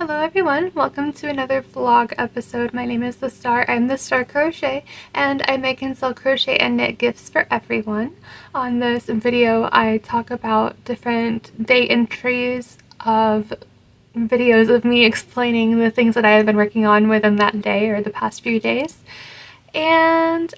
Hello everyone, welcome to another vlog episode. My name is The Star. I'm The Star Crochet and I make and sell crochet and knit gifts for everyone. On this video I talk about different day entries of videos of me explaining the things that I have been working on within that day or the past few days. And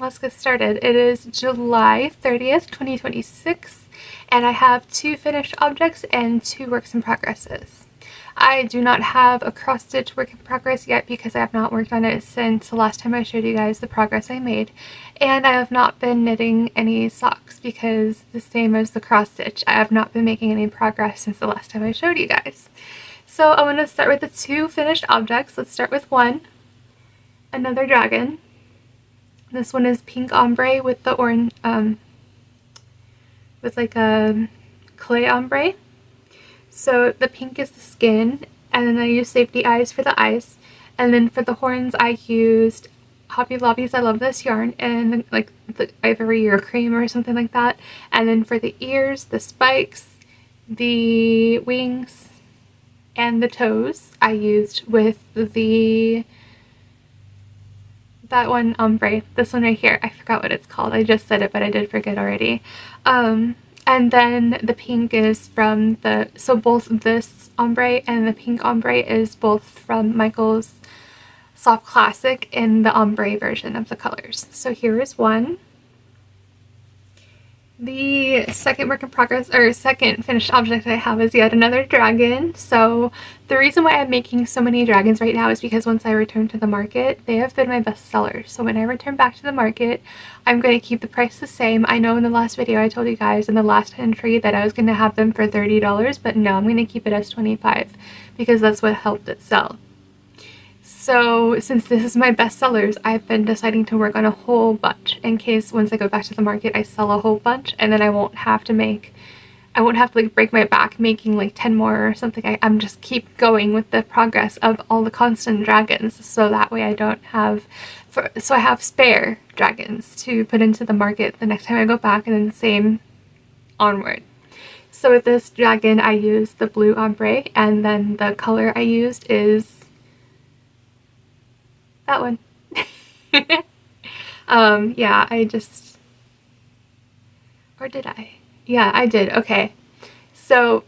let's get started. It is July 30th, 2026 and I have 2 finished objects and 2 works in progresses. I do not have a cross stitch work in progress yet because I have not worked on it since the last time I showed you guys the progress I made, and I have not been knitting any socks because the same as the cross stitch, I have not been making any progress since the last time I showed you guys. So I'm going to start with the 2 finished objects. Let's start with one, another dragon. This one is pink ombre with the orange, with like a clay ombre. So the pink is the skin, and then I used safety eyes for the eyes, and then for the horns I used Hobby Lobby's I Love This yarn and like the ivory or cream or something like that, and then for the ears, the spikes, the wings, and the toes I used with that one ombre, this one right here. I forgot what it's called. I just said it, but I did forget already. And then the pink is from so both this ombre and the pink ombre is both from Michael's Soft Classic in the ombre version of the colors. So here is one. The second work in progress, or second finished object I have is yet another dragon. So the reason why I'm making so many dragons right now is because once I return to the market, they have been my best sellers. So when I return back to the market, I'm going to keep the price the same. I know in the last video I told you guys in the last entry that I was going to have them for $30, but no, I'm going to keep it as $25 because that's what helped it sell. So since this is my best sellers, I've been deciding to work on a whole bunch in case once I go back to the market I sell a whole bunch, and then I won't have to like break my back making like 10 more or something. I'm just keep going with the progress of all the constant dragons, so that way I don't have, so I have spare dragons to put into the market the next time I go back, and then same onward. So with this dragon I used the blue ombre, and then the color I used is that one. Yeah, or did I? Yeah, I did. Okay. So,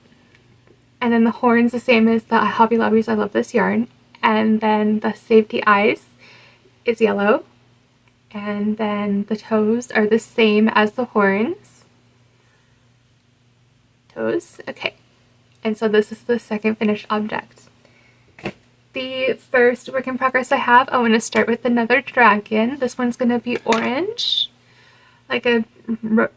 and then the horns the same as the Hobby Lobby's I Love This yarn, and then the safety eyes is yellow, and then the toes are the same as the horns. Toes, okay. And so this is the second finished object. The first work in progress I have, I want to start with another dragon. This one's going to be orange, like a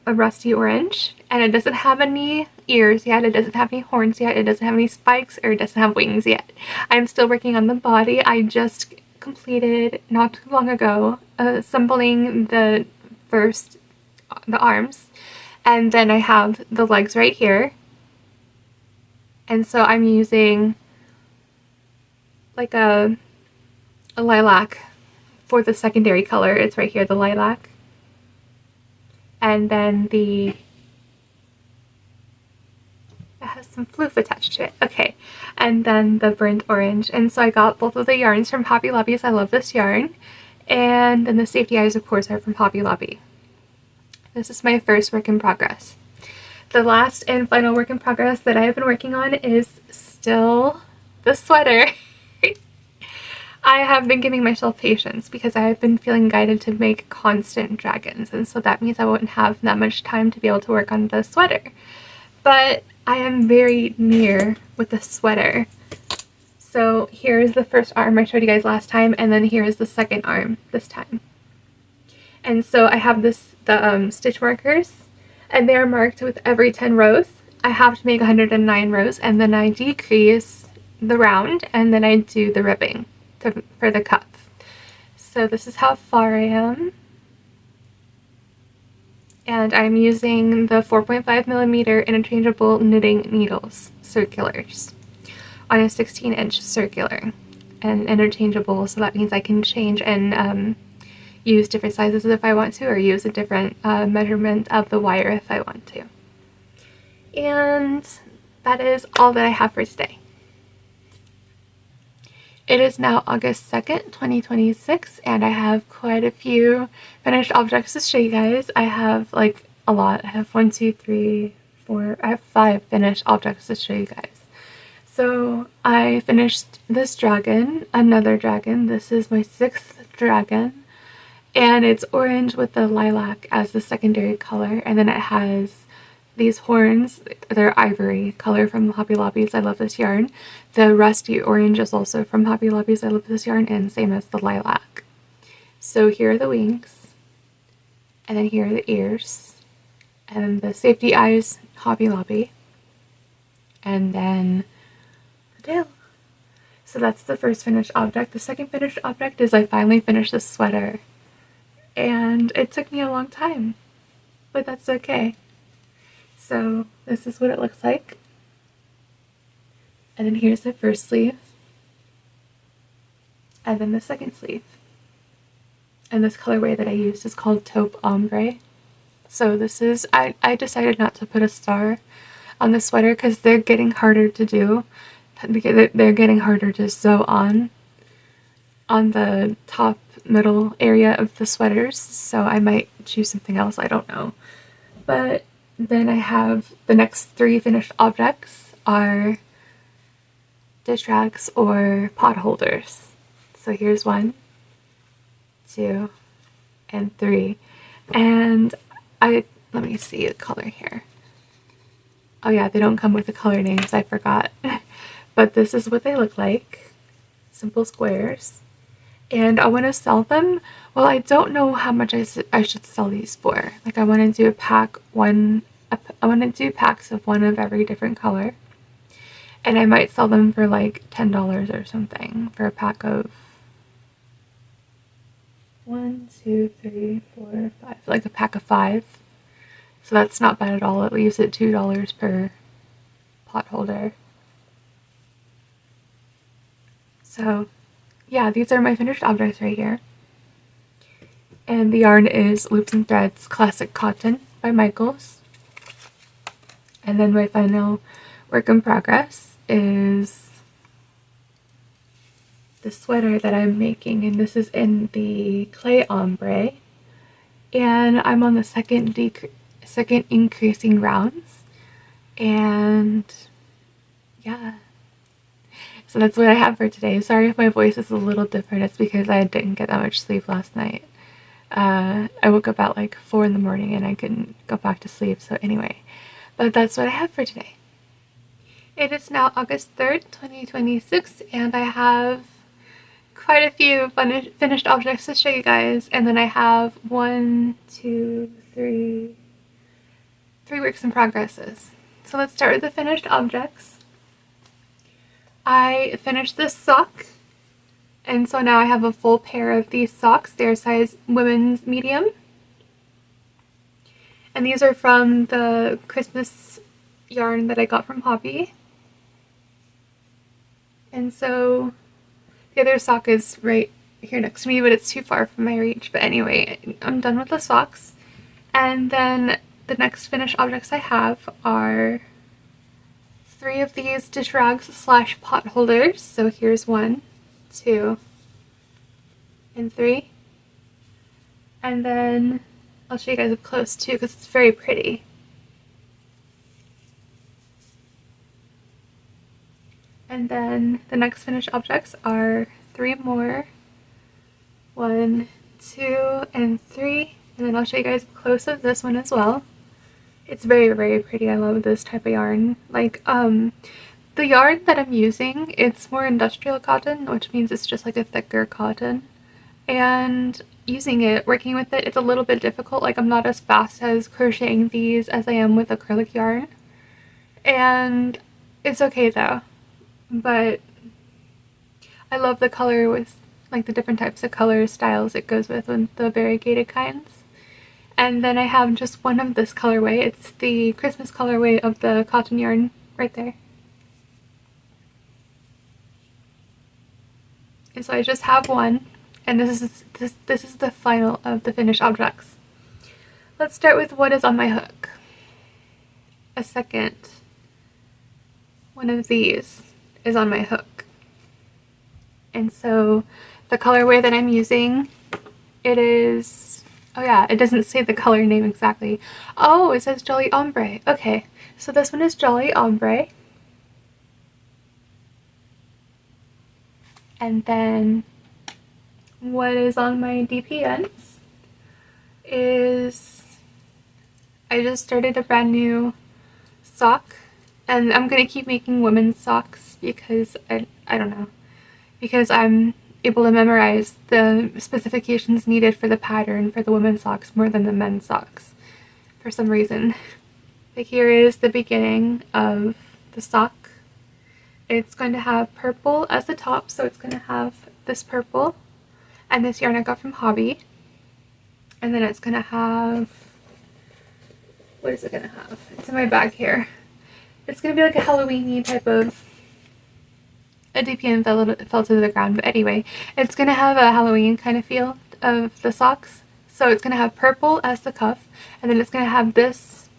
rusty orange, and it doesn't have any ears yet, it doesn't have any horns yet, it doesn't have any spikes, or it doesn't have wings yet. I'm still working on the body. I just completed, not too long ago, assembling the arms, and then I have the legs right here, and so I'm using like a lilac for the secondary color. It's right here, the lilac. And then it has some floof attached to it. Okay. And then the burnt orange. And so I got both of the yarns from Hobby Lobby's I Love This yarn. And then the safety eyes, of course, are from Hobby Lobby. This is my first work in progress. The last and final work in progress that I have been working on is still the sweater. I have been giving myself patience because I have been feeling guided to make constant dragons, and so that means I won't have that much time to be able to work on the sweater. But I am very near with the sweater. So here's the first arm I showed you guys last time, and then here's the second arm this time. And so I have the stitch markers, and they're marked with every 10 rows. I have to make 109 rows, and then I decrease the round, and then I do the ribbing for the cuff. So this is how far I am, and I'm using the 4.5mm interchangeable knitting needles, circulars, on a 16-inch circular, and interchangeable, so that means I can change and use different sizes if I want to, or use a different measurement of the wire if I want to. And that is all that I have for today. It is now August 2nd, 2026, and I have quite a few finished objects to show you guys. I have like a lot. I have 1, 2, 3, 4, I have 5 finished objects to show you guys. So I finished this dragon, another dragon. This is my 6th dragon, and it's orange with the lilac as the secondary color, and then it has these horns. They're ivory color from Hobby Lobby's. I love this yarn. The rusty orange is also from Hobby Lobby's. I love this yarn, and same as the lilac. So here are the wings, and then here are the ears, and then the safety eyes, Hobby Lobby, and then the tail. So that's the first finished object. The second finished object is I finally finished this sweater, and it took me a long time, but that's okay. So this is what it looks like. And then here's the first sleeve. And then the second sleeve. And this colorway that I used is called Taupe Ombre. So this is, I decided not to put a star on the sweater because they're getting harder to do. They're getting harder to sew on the top middle area of the sweaters. So I might choose something else, I don't know. But then I have the next 3 finished objects are dish rags or pot holders. So here's 1, 2, and 3. And let me see the color here. Oh yeah, they don't come with the color names, I forgot. But this is what they look like. Simple squares. And I want to sell them. Well, I don't know how much I should sell these for. Like I want to do I want to do packs of 1 of every different color. And I might sell them for like $10 or something for a pack of 1, 2, 3, 4, 5, like a pack of 5. So that's not bad at all. It leaves it $2 per pot holder. So yeah, these are my finished objects right here. And the yarn is Loops and Threads Classic Cotton by Michaels. And then my final work in progress is the sweater that I'm making, and this is in the clay ombre. And I'm on the second increasing rounds. And yeah. So that's what I have for today. Sorry if my voice is a little different. It's because I didn't get that much sleep last night. I woke up at like 4 in the morning and I couldn't go back to sleep. So anyway, but that's what I have for today. It is now August 3rd, 2026, and I have quite a few finished objects to show you guys. And then I have 1, 2, 3 works in progresses. So let's start with the finished objects. I finished this sock, and so now I have a full pair of these socks. They're size women's medium. And these are from the Christmas yarn that I got from Hobby. And so the other sock is right here next to me, but it's too far from my reach. But anyway, I'm done with the socks. And then the next finished objects I have are 3 of these dish rags / pot holders. So here's 1, 2, and 3. And then I'll show you guys up close too because it's very pretty. And then the next finished objects are 3 more. 1, 2, and 3. And then I'll show you guys up close of this one as well. It's very, very pretty. I love this type of yarn. Like, the yarn that I'm using, it's more industrial cotton, which means it's just like a thicker cotton. And working with it, it's a little bit difficult. Like, I'm not as fast as crocheting these as I am with acrylic yarn. And it's okay though. But I love the color with like the different types of color styles it goes with the variegated kinds. And then I have just 1 of this colorway. It's the Christmas colorway of the cotton yarn right there. And so I just have 1, and this is the final of the finished objects. Let's start with what is on my hook. A second – 1 of these is on my hook. And so the colorway that I'm using, it is, oh yeah, it doesn't say the color name exactly. Oh, it says Jolly Ombre. Okay, so this one is Jolly Ombre. And then what is on my DPNs is I just started a brand new sock, and I'm gonna keep making women's socks because I don't know, because I'm able to memorize the specifications needed for the pattern for the women's socks more than the men's socks for some reason. But here is the beginning of the sock. It's going to have purple as the top, so it's going to have this purple, and this yarn I got from Hobby. And then it's going to have, what is it going to have? It's in my bag here. It's going to be like a Halloween-y type of, a DPN fell to the ground, but anyway, it's going to have a Halloween kind of feel of the socks. So it's going to have purple as the cuff, and then it's going to have this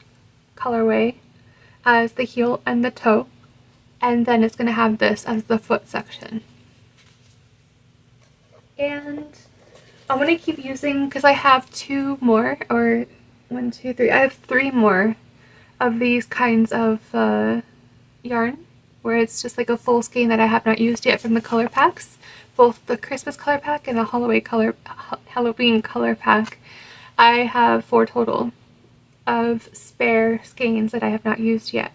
colorway as the heel and the toe, and then it's going to have this as the foot section. And I'm going to keep using, because I have two more, or 1, 2, 3, I have 3 more of these kinds of yarn, where it's just like a full skein that I have not used yet from the color packs, both the Christmas color pack and the Halloween color pack. I have 4 total of spare skeins that I have not used yet.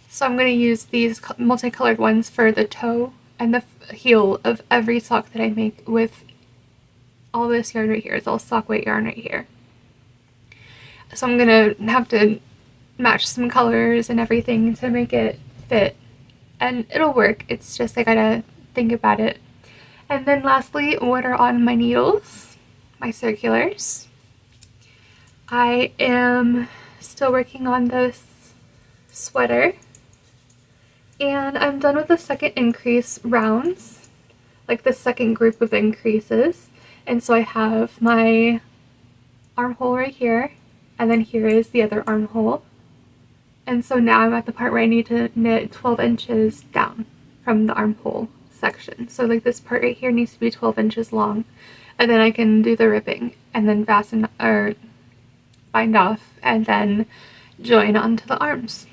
So I'm going to use these multicolored ones for the toe and the heel of every sock that I make with all this yarn right here. It's all sock weight yarn right here. So I'm going to have to match some colors and everything to make it fit. And it'll work. It's just I gotta think about it. And then lastly, what are on my needles? My circulars. I am still working on this sweater. And I'm done with the second increase rounds, like the second group of increases. And so I have my armhole right here, and then here is the other armhole. And so now I'm at the part where I need to knit 12 inches down from the armhole section. So like this part right here needs to be 12 inches long, and then I can do the ripping and then fasten or bind off and then join onto the arms.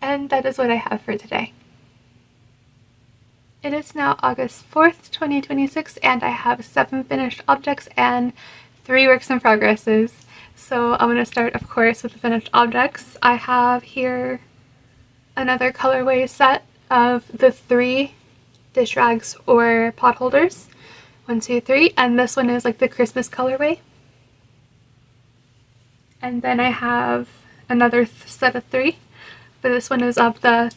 And that is what I have for today. It is now August 4th, 2026, and I have 7 finished objects and 3 works in progresses. So I'm going to start, of course, with the finished objects. I have here another colorway set of the 3 dish rags or pot holders. 1, 2, 3, and this one is like the Christmas colorway. And then I have another set of 3, but this one is of the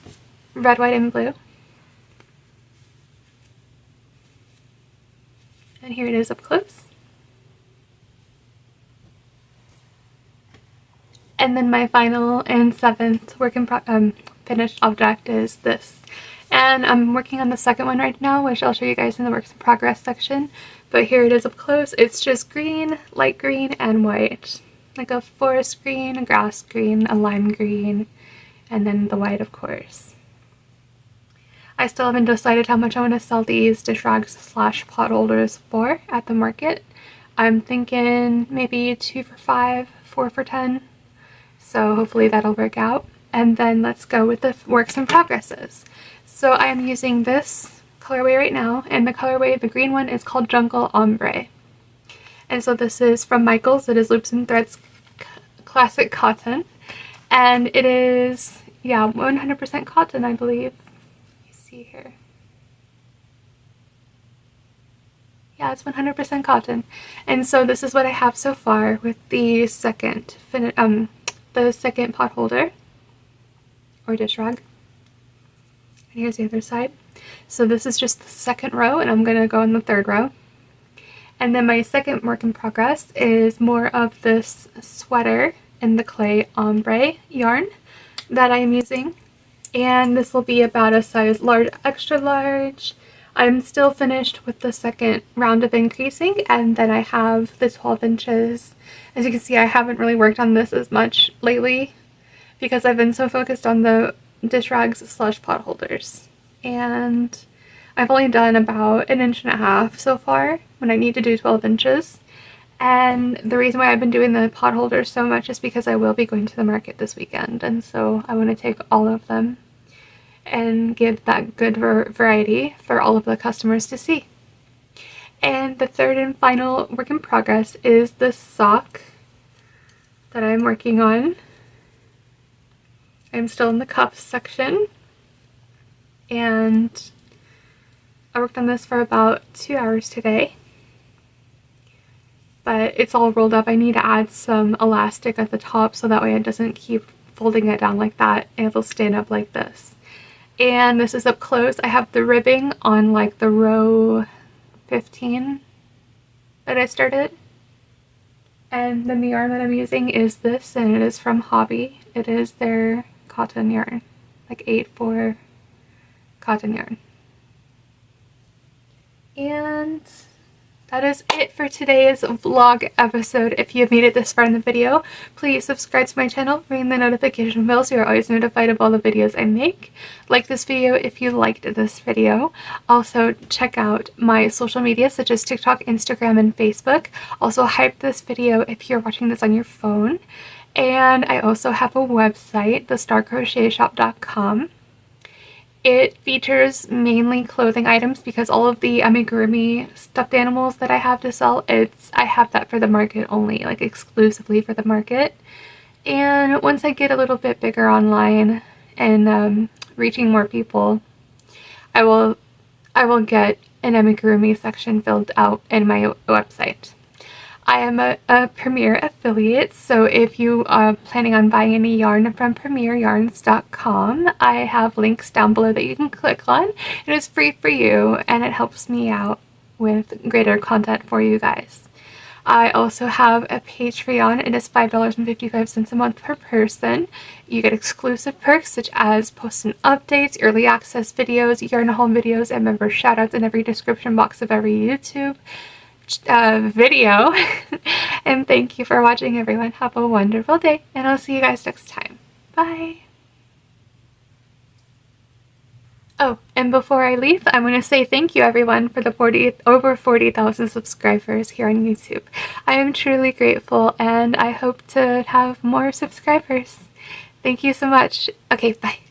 red, white, and blue. And here it is up close. And then my final and 7th work in finished object is this. And I'm working on the second one right now, which I'll show you guys in the works in progress section. But here it is up close. It's just green, light green, and white. Like a forest green, a grass green, a lime green, and then the white, of course. I still haven't decided how much I want to sell these dish rags / pot holders for at the market. I'm thinking maybe 2 for $5, 4 for $10. So hopefully that'll work out. And then let's go with the works in progresses. So I am using this colorway right now, and the colorway, the green one, is called Jungle Ombre. And so this is from Michaels. It is Loops and Threads Classic Cotton. And it is, yeah, 100% cotton, I believe. See here. Yeah, it's 100% cotton. And so this is what I have so far with the second pot holder or dish rag. And here's the other side. So this is just the second row, and I'm going to go in the third row. And then my second work in progress is more of this sweater in the clay ombre yarn that I'm using. And this will be about a size large, extra large. I'm still finished with the second round of increasing, and then I have the 12 inches. As you can see, I haven't really worked on this as much lately because I've been so focused on the dish rags / pot holders. and I've only done about 1.5 inches so far when I need to do 12 inches. And the reason why I've been doing the pot holders so much is because I will be going to the market this weekend, and so I want to take all of them and give that good variety for all of the customers to see. And the third and final work in progress is this sock that I'm working on. I'm still in the cuffs section, and I worked on this for about 2 hours today. But it's all rolled up. I need to add some elastic at the top so that way it doesn't keep folding it down like that, and it'll stand up like this. And this is up close. I have the ribbing on like the row 15 that I started. And then the yarn that I'm using is this, and it is from Hobby. It is their cotton yarn, like 8/4 cotton yarn. And that is it for today's vlog episode. If you have made it this far in the video, please subscribe to my channel, ring the notification bell so you're always notified of all the videos I make. Like this video if you liked this video. Also check out my social media such as TikTok, Instagram, and Facebook. Also hype this video if you're watching this on your phone. And I also have a website, thestarcrochetshop.com. It features mainly clothing items because all of the amigurumi stuffed animals that I have to sell, I have that for the market only, like exclusively for the market. And once I get a little bit bigger online and reaching more people, I will get an amigurumi section filled out in my website. I am a Premier affiliate, so if you are planning on buying any yarn from premieryarns.com, I have links down below that you can click on. It is free for you, and it helps me out with greater content for you guys. I also have a Patreon. It is $5.55 a month per person. You get exclusive perks such as post-in updates, early access videos, yarn haul videos, and member shoutouts in every description box of every YouTube video. And thank you for watching, everyone. Have a wonderful day, and I'll see you guys next time. Bye. Oh, and before I leave, I'm going to say thank you, everyone, for the over 40,000 subscribers here on YouTube. I am truly grateful, and I hope to have more subscribers. Thank you so much. Okay, bye.